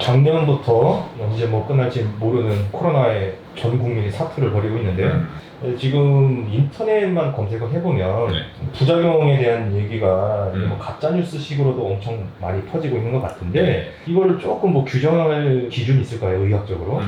작년부터 언제 뭐 끝날지 모르는 코로나에 전 국민이 사투를 벌이고 있는데 지금 인터넷만 검색을 해보면 네. 부작용에 대한 얘기가 음. 뭐 가짜뉴스 식으로도 엄청 많이 퍼지고 있는 것 같은데 네. 이걸 조금 뭐 규정할 기준이 있을까요, 의학적으로?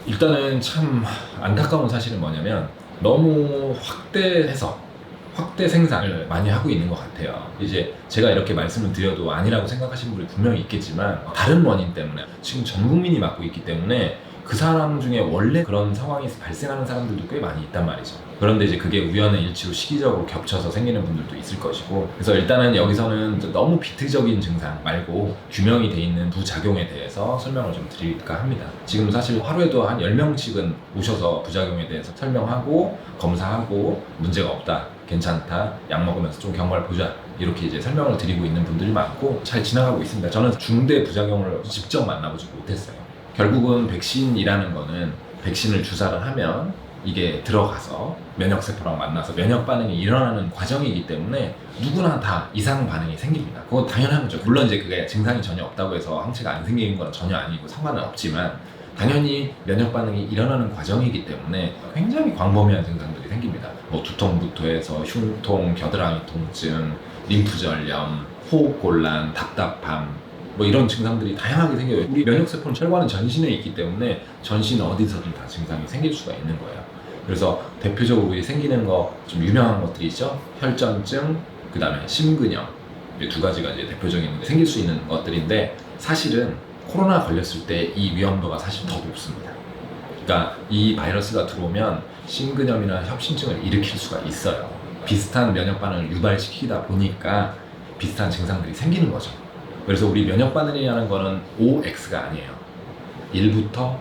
일단은 참 안타까운 사실은 뭐냐면 너무 확대 생산을 많이 하고 있는 것 같아요. 이제 제가 이렇게 말씀을 드려도 아니라고 생각하시는 분이 분명히 있겠지만 다른 원인 때문에 지금 전 국민이 맞고 있기 때문에 그 사람 중에 원래 그런 상황이 발생하는 사람들도 꽤 많이 있단 말이죠. 그런데 이제 그게 우연의 일치로 시기적으로 겹쳐서 생기는 분들도 있을 것이고, 그래서 일단은 여기서는 너무 비트적인 증상 말고 규명이 돼 있는 부작용에 대해서 설명을 좀 드릴까 합니다. 지금 사실 하루에도 한 10명씩은 오셔서 부작용에 대해서 설명하고 검사하고 문제가 없다, 괜찮다, 약 먹으면서 좀 경과를 보자, 이렇게 이제 설명을 드리고 있는 분들이 많고 잘 지나가고 있습니다. 저는 중대 부작용을 직접 만나보지 못했어요. 결국은 백신이라는 거는 백신을 주사를 하면 이게 들어가서 면역세포랑 만나서 면역 반응이 일어나는 과정이기 때문에 누구나 다 이상 반응이 생깁니다. 그건 당연한 거죠. 물론 이제 그게 증상이 전혀 없다고 해서 항체가 안 생기는 건 전혀 아니고 상관은 없지만 당연히 면역 반응이 일어나는 과정이기 때문에 굉장히 광범위한 증상들이 생깁니다. 뭐 두통부터 해서 흉통, 겨드랑이 통증, 림프절염, 호흡곤란, 답답함, 뭐 이런 증상들이 다양하게 생겨요. 우리 면역세포는 혈관은 전신에 있기 때문에 전신 어디서든 다 증상이 생길 수가 있는 거예요. 그래서 대표적으로 생기는 거 좀 유명한 것들이 있죠. 혈전증, 그 다음에 심근염, 이 두 가지가 이제 대표적인 생길 수 있는 것들인데 사실은 코로나 걸렸을 때 이 위험도가 사실 더 높습니다. 그러니까 이 바이러스가 들어오면 심근염이나 협심증을 일으킬 수가 있어요. 비슷한 면역 반응을 유발시키다 보니까 비슷한 증상들이 생기는 거죠. 그래서 우리 면역 반응이라는 거는 OX가 아니에요. 1부터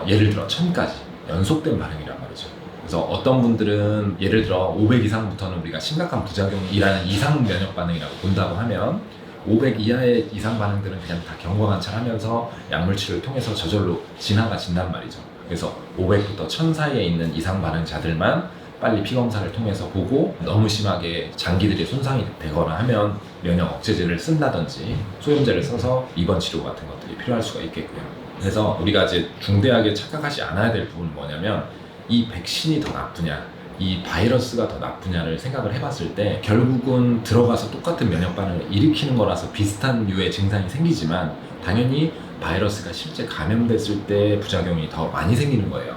예를 들어 1000까지 연속된 반응이란 말이죠. 그래서 어떤 분들은 예를 들어 500 이상부터는 우리가 심각한 부작용이라는 이상 면역 반응이라고 본다고 하면 500 이하의 이상 반응들은 그냥 다 경과관찰하면서 약물 치료를 통해서 저절로 지나가진단 말이죠. 그래서 500부터 1000 사이에 있는 이상 반응자들만 빨리 피검사를 통해서 보고 너무 심하게 장기들이 손상이 되거나 하면 면역 억제제를 쓴다든지 소염제를 써서 입원 치료 같은 것들이 필요할 수가 있겠고요. 그래서 우리가 이제 중대하게 착각하지 않아야 될 부분은 뭐냐면 이 백신이 더 나쁘냐, 이 바이러스가 더 나쁘냐를 생각을 해봤을 때 결국은 들어가서 똑같은 면역 반응을 일으키는 거라서 비슷한 류의 증상이 생기지만 당연히 바이러스가 실제 감염됐을 때 부작용이 더 많이 생기는 거예요.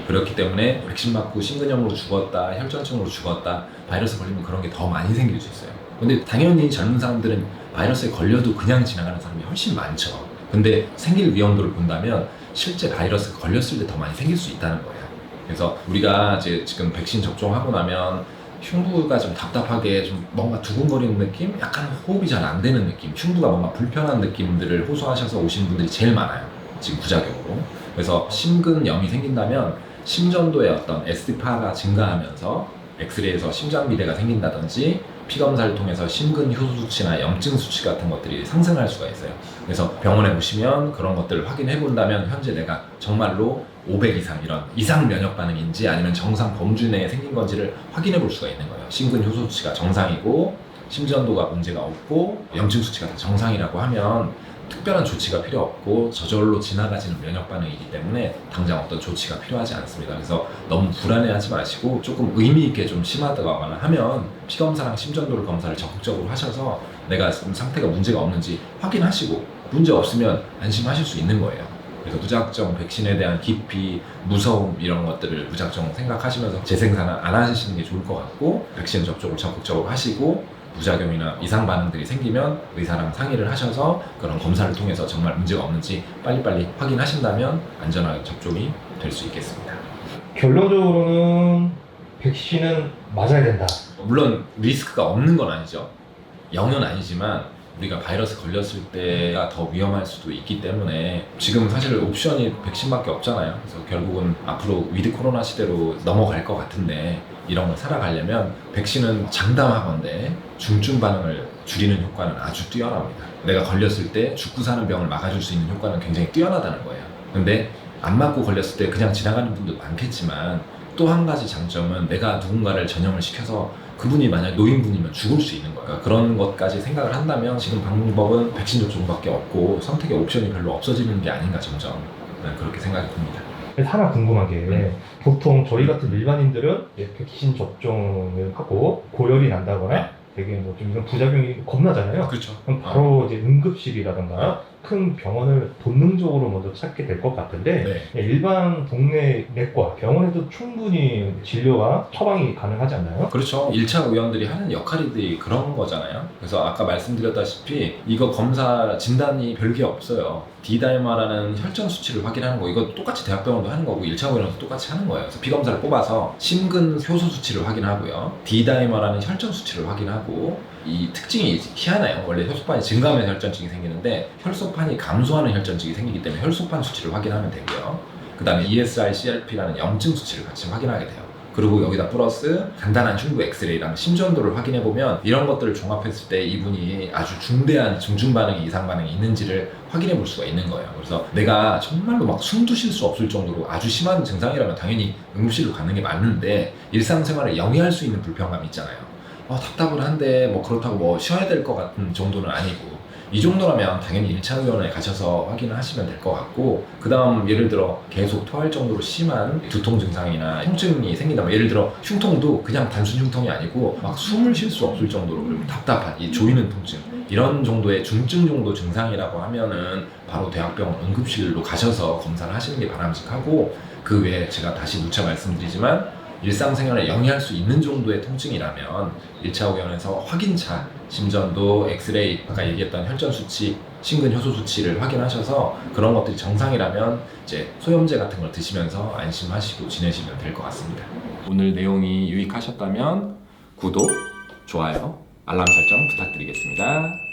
그렇기 때문에 백신 맞고 심근염으로 죽었다, 혈전증으로 죽었다, 바이러스 걸리면 그런 게 더 많이 생길 수 있어요. 근데 당연히 젊은 사람들은 바이러스에 걸려도 그냥 지나가는 사람이 훨씬 많죠. 근데 생길 위험도를 본다면 실제 바이러스 걸렸을 때 더 많이 생길 수 있다는 거예요. 그래서 우리가 이제 지금 백신 접종하고 나면 흉부가 좀 답답하게 좀 뭔가 두근거리는 느낌? 약간 호흡이 잘 안 되는 느낌, 흉부가 뭔가 불편한 느낌들을 호소하셔서 오신 분들이 제일 많아요. 지금 부작용으로. 그래서 심근염이 생긴다면 심전도의 어떤 SD파가 증가하면서 엑스레이에서 심장 비대가 생긴다든지 피검사를 통해서 심근 효소 수치나 염증 수치 같은 것들이 상승할 수가 있어요. 그래서 병원에 오시면 그런 것들을 확인해 본다면 현재 내가 정말로 500 이상 이런 이상 면역 반응인지 아니면 정상 범주 내에 생긴 건지를 확인해 볼 수가 있는 거예요. 심근 효소 수치가 정상이고 심전도가 문제가 없고 염증 수치가 다 정상이라고 하면 특별한 조치가 필요 없고 저절로 지나가지는 면역 반응이기 때문에 당장 어떤 조치가 필요하지 않습니다. 그래서 너무 불안해하지 마시고 조금 의미 있게 좀 심하다거나 하면 피검사랑 심전도를 검사를 적극적으로 하셔서 내가 지금 상태가 문제가 없는지 확인하시고 문제 없으면 안심하실 수 있는 거예요. 그래서 무작정 백신에 대한 기피, 무서움 이런 것들을 무작정 생각하시면서 재생산을 안 하시는 게 좋을 것 같고 백신 접종을 적극적으로 하시고 부작용이나 이상 반응들이 생기면 의사랑 상의를 하셔서 그런 검사를 통해서 정말 문제가 없는지 빨리빨리 확인하신다면 안전하게 접종이 될 수 있겠습니다. 결론적으로는 백신은 맞아야 된다. 물론 리스크가 없는 건 아니죠. 0은 아니지만 우리가 바이러스 걸렸을 때가 더 위험할 수도 있기 때문에 지금 사실 옵션이 백신밖에 없잖아요. 그래서 결국은 앞으로 위드 코로나 시대로 넘어갈 것 같은데 이런 걸 살아가려면 백신은 장담하건대 중증 반응을 줄이는 효과는 아주 뛰어납니다. 내가 걸렸을 때 죽고 사는 병을 막아줄 수 있는 효과는 굉장히 뛰어나다는 거예요. 근데 안 맞고 걸렸을 때 그냥 지나가는 분도 많겠지만 또 한 가지 장점은 내가 누군가를 전염을 시켜서 그분이 만약 노인분이면 죽을 수 있는 거예요. 그러니까 그런 것까지 생각을 한다면 지금 방법은 백신 접종밖에 없고 선택의 옵션이 별로 없어지는 게 아닌가 점점 그렇게 생각이 듭니다. 그래서 하나 궁금한 게 보통 저희 같은 일반인들은 이제 백신 접종을 하고 고열이 난다거나 되게 뭐 좀 이런 부작용이 겁나잖아요. 그렇죠. 그럼 바로 이제 응급실이라든가 큰 병원을 본능적으로 먼저 찾게 될 것 같은데 네. 일반 동네 내과 병원에도 충분히 진료가 처방이 가능하지 않나요? 그렇죠. 1차 의원들이 하는 역할이 그런 거잖아요. 그래서 아까 말씀드렸다시피 이거 검사 진단이 별게 없어요. D다이머라는 혈전 수치를 확인하는 거 이거 똑같이 대학병원도 하는 거고 1차 의원도 똑같이 하는 거예요. 그래서 피검사를 뽑아서 심근 효소 수치를 확인하고요. D다이머라는 혈전 수치를 확인하고 이 특징이 희한해요. 원래 혈소판이 증가하면 혈전증이 생기는데 혈소판이 감소하는 혈전증이 생기기 때문에 혈소판 수치를 확인하면 되고요. 그 다음에 ESR, CRP라는 염증 수치를 같이 확인하게 돼요. 그리고 여기다 플러스 간단한 흉부 엑스레이랑 심전도를 확인해보면 이런 것들을 종합했을 때 이분이 아주 중대한 중증 반응이 이상 반응이 있는지를 확인해 볼 수가 있는 거예요. 그래서 내가 정말로 막 숨도 쉴 수 없을 정도로 아주 심한 증상이라면 당연히 응급실로 가는 게 맞는데 일상생활을 영위할 수 있는 불편감이 있잖아요. 답답을 한데 뭐 그렇다고 뭐 쉬어야 될 것 같은 정도는 아니고 이 정도라면 당연히 1차 의원에 가셔서 확인을 하시면 될 것 같고 그 다음 예를 들어 계속 토할 정도로 심한 두통 증상이나 통증이 생긴다면 예를 들어 흉통도 그냥 단순 흉통이 아니고 막 숨을 쉴 수 없을 정도로 답답한 이 조이는 통증 이런 정도의 중증 정도 증상이라고 하면은 바로 대학병원 응급실로 가셔서 검사를 하시는 게 바람직하고 그 외에 제가 다시 누차 말씀드리지만 일상생활에 영위할 수 있는 정도의 통증이라면 1차 의원에서 확인차, 심전도, 엑스레이, 아까 얘기했던 혈전 수치, 심근 효소 수치를 확인하셔서 그런 것들이 정상이라면 이제 소염제 같은 걸 드시면서 안심하시고 지내시면 될 것 같습니다. 오늘 내용이 유익하셨다면 구독, 좋아요, 알람 설정 부탁드리겠습니다.